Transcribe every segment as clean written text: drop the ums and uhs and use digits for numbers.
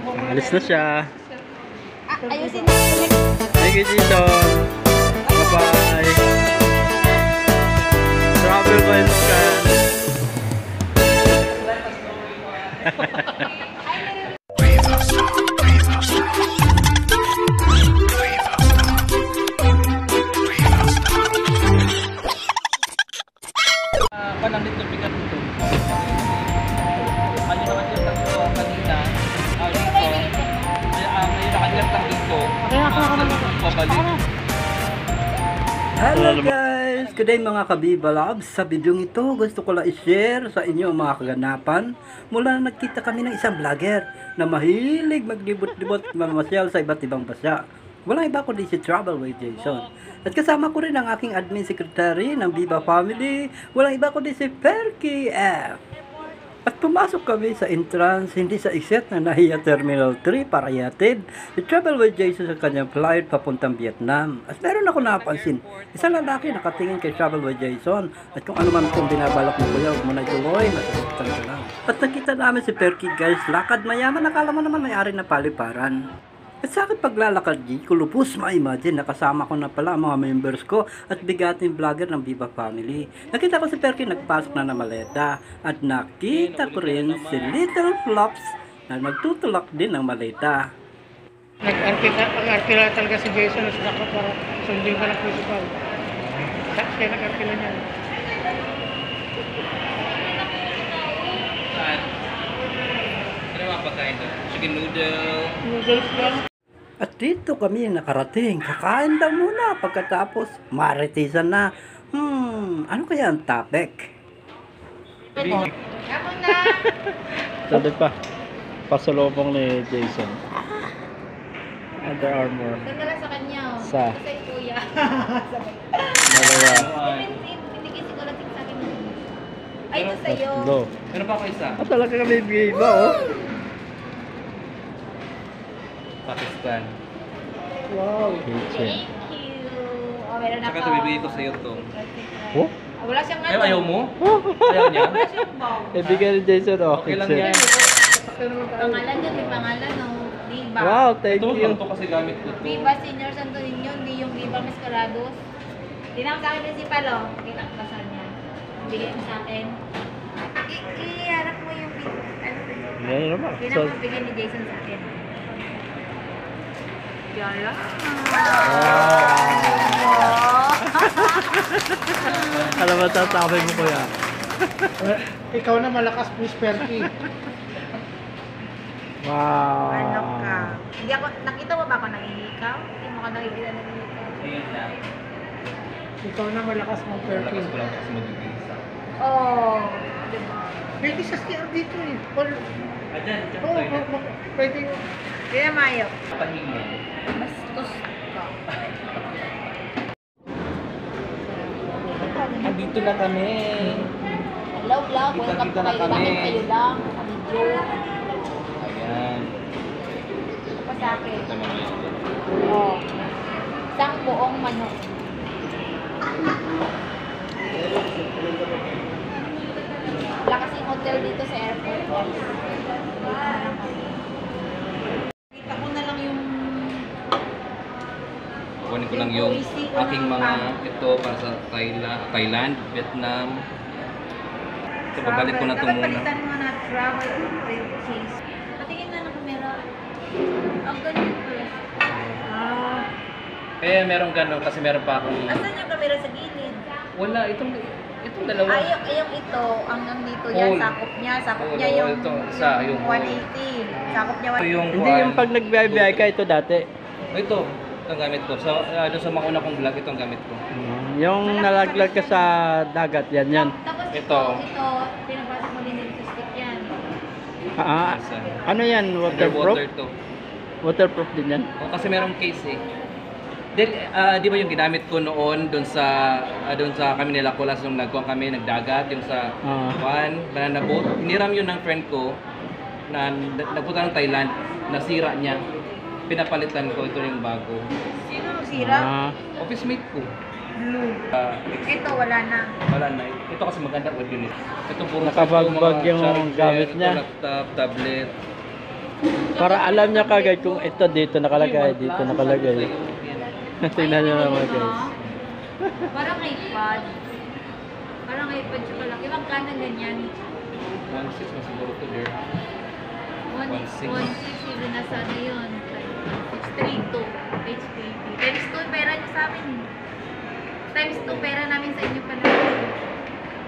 Alis na siya. Ayusin na. Thank you, Jason. Bye-bye. Travel welcome. Panamit ng bigat ito. Ano naman yung tatlo kanina? Dito. May nakagantang dito. Pabalik. Hello guys! Good day mga Kabiba Loves. Sa videong ito, gusto ko lang i-share sa inyo ang mga kaganapan mula na nagkita kami ng isang vlogger na mahilig maglibot-libot mamasyal sa iba't ibang bansa. Walang iba kundi si Travel with Jason. At kasama ko rin ang aking admin secretary ng Viva Family. Walang iba kundi si Perky F. At pumasok kami sa entrance, hindi sa exit na Nahiya Terminal 3 para ihatid si Travel with Jason sa kanyang flight papuntang Vietnam. At meron ako napansin, isang lalaki nakatingin kay Travel with Jason. At kung ano man kung binabalak mo kuya, huwag mo na tuloy, masasaktan ka lang. At nakita namin si Perky guys, lakad mayaman, nakala mo naman may-ari na paliparan. At sa akin paglalakad di ko lubos ma-imagine na kasama ko na pala ang mga members ko at bigating vlogger ng Viva Family. Nakita ko si Perky nagpasok na ng maleta at nakita ko rin si Little Flops na nagtutulak din ng maleta. Nag-arkila talaga si Jason sa dapat para sundin ka ng principal. Siya nag-arkila niya. Ano mga pagkain doon? Chicken noodle. Noodles lang. At dito kami nakarating. Kakain daw muna pagkatapos maritisan na. Ano kaya ang topic? Ako na. Sabi pa, pasalubong ni Jason. Under Armour. Saan lang sa kanya? Sa? Sa kuya. Dalawa. Pinigil siguro sa akin. Ay, ito sa'yo. Tatlo. Meron pa ako isa? Ah, talaga kami bigay ba oh? Pakistan. Wow. Kitchen. Thank you. Oh, meron Saka ako. ito bibigay ko sa'yo to. Oh? Wala siyang ano. Ayaw mo? Ayaw niya? Wala siyang bow. Ibigay ni Jason oh. Okay lang kitchen. yan. Pangalan dyan, may pangalan no. Viva. Wow, thank Ito you. lang to kasi gamit ko to. Viva Senior Santo Niño, hindi yung Viva Mascarados. Tinawag sa akin principal oh. Kita ko kasal niya. Bigay mo sa akin. I-harap mo yung ano. Yan naman. Yun So, ang bigay ni Jason sa akin. Yala. ano ba sasabi mo kuya? Ikaw na malakas, please, Perky. Wow. Ano ka? Hindi ako, nakita mo ba ako nangihikaw? Hindi mo ka nakikita nangihikaw. Ayun na. Ikaw na malakas mo, Perky. Malakas ko lang kasi mag-ibig isa. Oh, diba? Pwede sa CR dito eh. Or, Ayan, dyan oo, toilet. pwede. Kaya Mayo. Pahing mo. Bastos ka. Andito na kami. Hello vlog, welcome to Kita-kita na kayo. kami. Bakit kayo lang? Video. Ayan. Ito pa sa akin. Ito naman yun. Oh. Isang buong manok. Wala kasing hotel dito sa airport. Kita ko na lang yung Kunin ko lang yung aking mga ito para sa Thailand, Vietnam. So, babalik ko na ito muna. Dapat palitan mo na travel case. Patingin na ng camera. Ang ganyan pala. Ah. Eh, meron gano'n kasi meron pa akong... Asan yung camera sa gilid? Wala, itong dalawa. Ay, yung ito, ang nandito yan, Whole. sakop niya Whole, yung, ito, isa, yung whole. 180. Sakop niya Ito 180. yung Hindi yung pag nagbibiyay ka ito dati. Ito ang gamit ko. So, doon sa mga una kong vlog, ito ang gamit ko. Yung nalaglag ka sa dagat, yan. Tapos Ito. ito, pinapasok mo din dito sa stick yan. Ah, ano yan? Waterproof? Underwater to. Waterproof din yan? O, kasi merong case eh. Then, di ba yung ginamit ko noon doon sa kami nila Kulas nung nagkuhan kami, nagdagat, yung sa banana boat. Hiniram yun ng friend ko na nagpunta ng Thailand, nasira niya. Pinapalitan ko, ito yung bago. Sino sira? Office mate ko. Blue. Ito, wala na. Wala na. Ito kasi maganda wood unit. Ito puro Nakabagbag mga yung charger, gamit ito niya. laptop, tablet. Para alam niya kagad kung ito dito nakalagay, dito nakalagay. Tingnan niyo naman guys. Parang iPad. Parang iPad siya pala. Ibang kanan ganyan. 1.6 na siguro to there. 1.6 even nasa ano yun. 632 HP. Times 2 pera niyo sa amin. Times 2 pera namin sa inyo pala.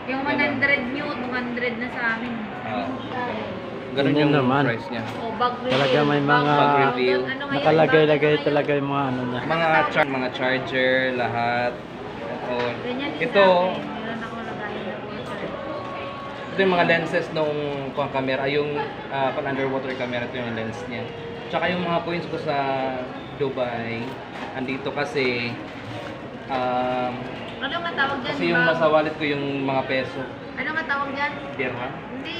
Yung 100 nyo, 200 na sa amin. Ganun Ganyan yung naman. price niya. O, bag reveal. Talaga may mga Bag reveal. Ano ngayon? nakalagay-lagay Bag talaga yung mga ano niya. Mga charger, lahat. Oh. Ganyan din Ito, sa akin. Meron ako lagayan na water. ito yung mga lenses nung camera, yung pang underwater camera, ito yung lens niya. Tsaka yung mga coins ko sa Dubai, andito kasi Ano nga tawag dyan? kasi yung nasa wallet ko yung mga peso, Ano nga tawag dyan? dirham. Hindi.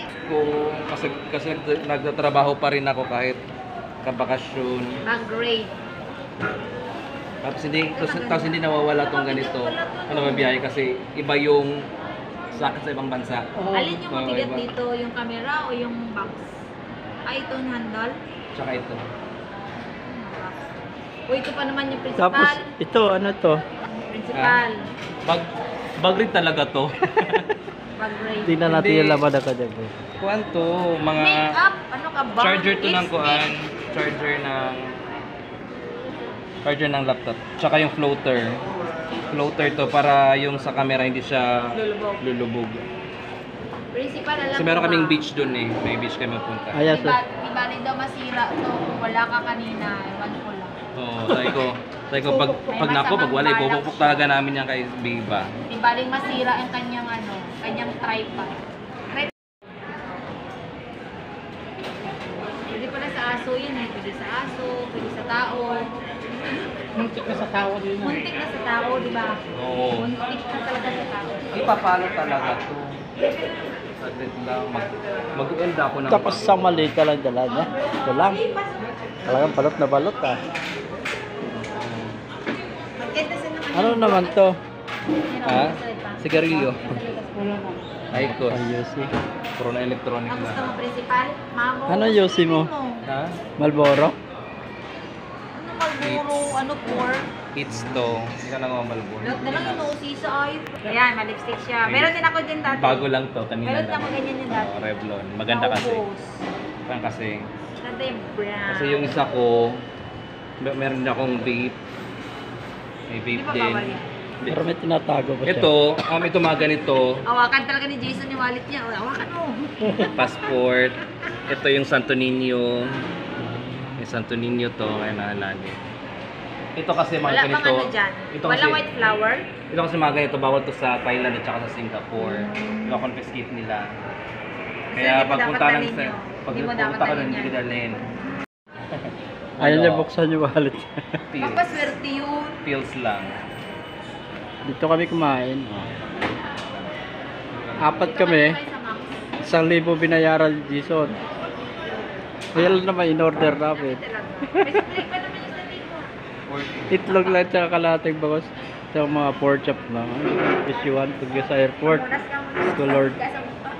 Kasi nagtatrabaho pa rin ako kahit kabakasyon. Bag grade. Tapos hindi nawawala tong ganito. Ano mabiyahe kasi iba yung sakit sa ibang bansa. Alin yung mabigat iba. dito? Yung camera o yung box? Ay, ito yung handle? Tsaka ito. Box. O, ito pa naman yung principal. Tapos ito ano to? Principal. Bag rin talaga to. Bag grade. Tingnan natin Hindi. yung laman na kanya. Kuan to, mga Makeup. Ano ka ba? charger to ng Lipstick. kuan, charger ng laptop. Tsaka yung floater. Floater to para yung sa camera hindi siya lulubog. Principal, alam Kasi mo meron ba? kaming beach dun eh. May beach kami punta. Ayan, Diba, diba rin daw masira to kung wala ka kanina. Ewan ko lang. Oo, sabi ko pag nako, pag wala, ibubukpok talaga namin yan kay Biba. Diba rin masira ang kanyang ano, kanyang tripod. Pwede pala sa aso yun eh. Pwede sa aso, pwede sa tao. Muntik na sa tao din. Muntik na sa tao, di ba? Oo. Muntik na talaga sa tao. Ipapalo talaga to. Saglit lang, mag-end ako ng... Tapos sa malita lang dala niya. Ito lang. Talagang balot na balot ah. Magkita sa naman. Ano naman to? Ha? Sigarilyo. Wala na. Icos. Ayusi. Puro na electronic Ang gusto na. mo, principal? Mamo. Ano yosi mo? Ha? Malboro? Ano Malboro? Ano for? It's to. Hindi ka lang mamalbon. Lahat na lang yung usisa ay. Ayan, malipstick siya. Meron din ako din dati. Bago lang to, kanina Meron din lang. ako ganyan din dati. Revlon. Maganda kasi. Naubos. Parang kasi. Ganda yung brown. Kasi yung isa ko, meron din akong vape. May Di vape ba din. bawal yan? Pero may tinatago pa siya. Ito mga ganito. Hawakan talaga ni Jason yung wallet niya. O, hawakan mo. Passport. Ito yung Santo Niño. Yung Santo Niño to, kaya naalala. Ito kasi mga Wala ganito. pang ano dyan. Ito Walang kasi, white flower. ito kasi mga ganito, bawal to sa Thailand at saka sa Singapore. Confiscate nila. Kaya hindi mo dapat pagpunta ng dalhin yun. pag Hindi mo dapat pupunta ka dalhin doon, yan. hindi dalhin. Ayaw niya Ano, buksan yung wallet. Pills. Papaswerte yun. Pills lang. Dito kami kumain. Apat Dito kami. kayo sa Max. 1,000 binayaran ni Jason. Kaya lang naman in-order namin. Talaga. May split pa naman yung sa libo. Itlog lang tsaka kalating bangos. Sa mga pork chop na. Isyuan pag sa airport. Oras ka muna. Schoolord. Kasama pa.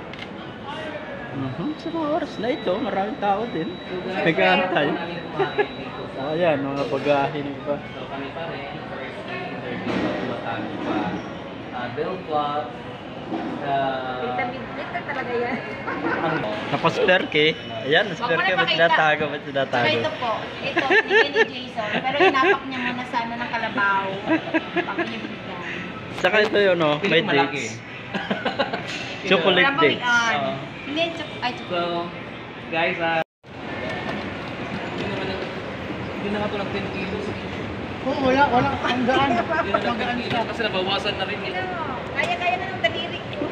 Sa mga oras na ito, maraming tao din. Nag-aantay. Ayan, mga bagahin pa. So kami pa rin. Matalo pa. Bill cloth. Vitamin talaga yan. Ano? Tapos perke. Ayan, spare Huwag mo ke. na Ba't pakita. tinatago? Ba't Saka tinatago? ito po. Ito, hindi ni Jason. Pero inapak niya muna sa ano ng kalabaw. Pangilibigan. Saka ito yun, no? May Piling malaki. dates. Chocolate dates. Oo. Hindi, ay, So, guys, hindi na nga ito ng 10 kilos. Oo, wala. Ang gaan. Hindi na ng 10 kilos kasi nabawasan na rin Ano, ito. kaya na ng daliri ko.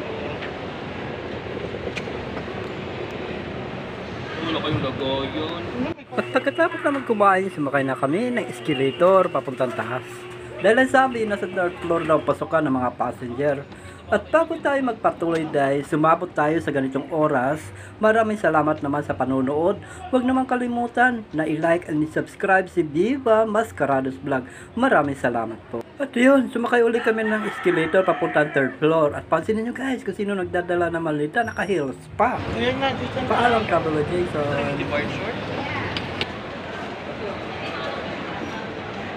Wala kayong lagayan. At pagkatapos naman kumain, sumakay na kami ng escalator papuntang taas. Dahil ang sabi, nasa third floor daw pasukan ng mga passenger. At bago tayo magpatuloy dahil sumabot tayo sa ganitong oras, maraming salamat naman sa panonood. Huwag naman kalimutan na i-like and i-subscribe si Viva Mascarados Vlog. Maraming salamat po. At yun, sumakay ulit kami ng escalator papuntang third floor. At pansinin nyo guys kung sino nagdadala ng malita, naka-heels pa. Ayan nga, dito na. Paalam ka, Brother Jason. Departure?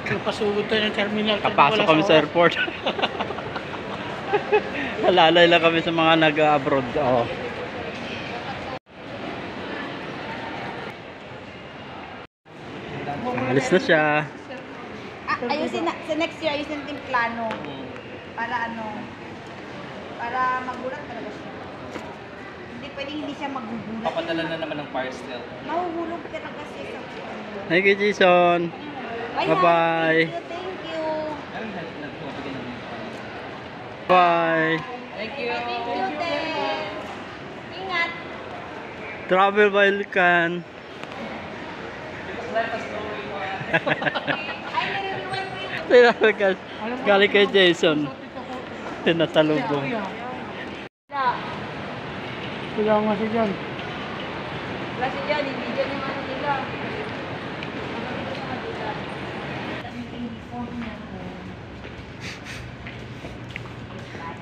Napasugod tayo ng terminal. Kapasok kami sa airport. Halalay lang kami sa mga nag-abroad. Oh. Alis na siya. Ayusin na, sa next year, ayusin natin yung plano. Para ano, para magulat talaga siya. Hindi pwedeng hindi siya magugulat. Papadala na naman ng parcel. Mahuhulog talaga siya sa Thank you, Jason. Bye, Bye-bye. Thank you. Bye. Thank you. Thank you, Ten. Ingat. Travel while you can. Ay, nire-rewind ko yung Travel ka. Galing kay Jason. Tinasalubong. Kaya nga siya dyan. Kasi dyan, hindi dyan yung ano nila.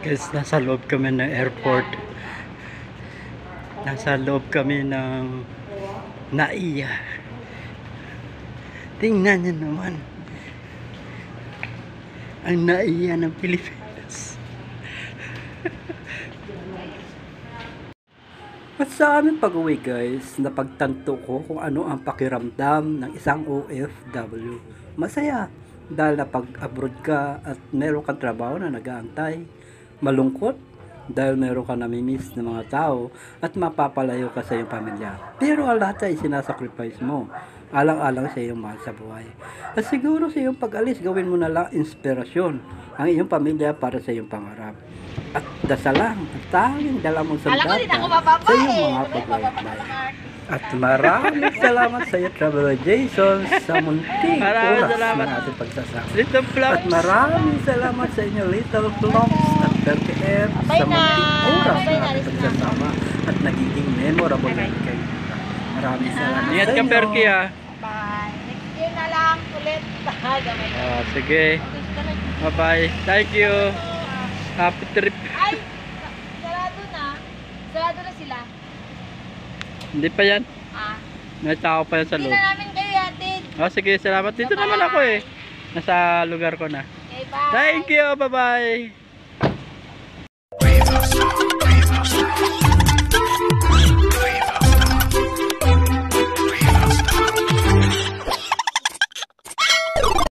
Guys, nasa loob kami ng airport. Nasa loob kami ng NAIA. Tingnan niyo naman. Ang NAIA ng Pilipinas. At sa aming pag-uwi guys, napagtanto ko kung ano ang pakiramdam ng isang OFW. Masaya dahil napag-abroad ka at meron kang trabaho na nag-aantay. Malungkot dahil meron ka namimiss ng mga tao at mapapalayo ka sa iyong pamilya. Pero ang lahat ay sinasacrifice mo. Alang-alang sa iyong mahal sa buhay. At siguro sa iyong pag-alis, gawin mo na lang inspirasyon ang iyong pamilya para sa iyong pangarap. At dasalang ang tanging dala mong Alam ko sandata din ako mapapa sa iyong eh. mga paglalakbay. At maraming salamat sa iyo, Traveler Jason, sa munting Maraming oras salamat. na ating pagsasama. Little At maraming salamat sa inyo, Little Flops at 30F sa Bye na. munting oras Bye na na, ating Liz na. pagsasama at nagiging memorable na kayo. Maraming salamat Ingat sa ka, inyo. Perky, ah. Bye. Next year na lang ulit. Gamay na. Sige. Bye-bye. Thank you. Happy trip. Ay, sarado na. Sarado na sila. Hindi pa yan. Ah, May tao pa yan sa hindi loob. na namin kayo hatid. Oh, sige, salamat. Dito naman ako eh. Nasa lugar ko na. Okay, bye. Thank you. Bye-bye.